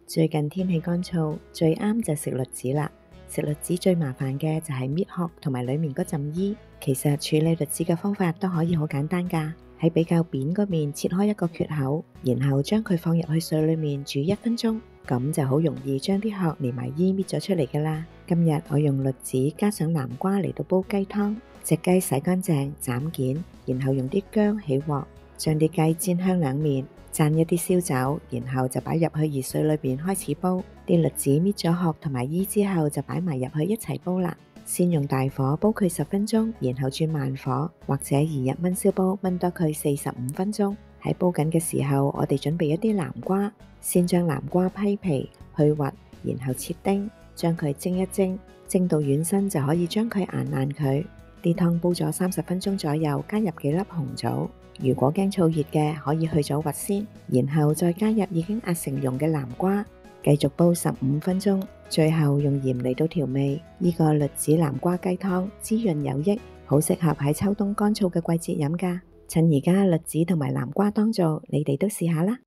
最近天氣乾燥，最啱就食栗子啦。食栗子最麻煩嘅就係搣殼同埋裡面嗰陣衣。其實處理栗子嘅方法都可以好簡單㗎，喺比較扁嗰面切開一個缺口，然後將佢放入去水裡面煮1分鐘，咁就好容易將啲殼連埋衣搣咗出嚟㗎啦。今日我用栗子加上南瓜嚟到煲雞湯，隻雞洗乾淨斬件，然後用啲薑起鑊，將啲雞煎香兩面，灒一啲燒酒，然後就擺入去熱水裏邊開始煲。啲栗子搣咗殼同埋衣之後，就擺埋入去一齊煲啦。先用大火煲佢10分鐘，然後轉慢火或者移入燜燒煲燜多佢45分鐘。喺煲緊嘅時候，我哋準備一啲南瓜，先將南瓜批皮去核，然後切丁，將佢蒸一蒸，蒸到軟身就可以將佢研爛佢。啲湯煲咗30分鐘左右，加入幾粒紅棗。如果驚燥熱嘅，可以去咗核先，然後再加入已經壓成蓉嘅南瓜，繼續煲15分鐘，最後用鹽嚟到調味。呢個栗子南瓜雞湯滋潤有益，好適合喺秋冬乾燥嘅季節飲㗎。趁而家栗子同埋南瓜當造，你哋都試下啦。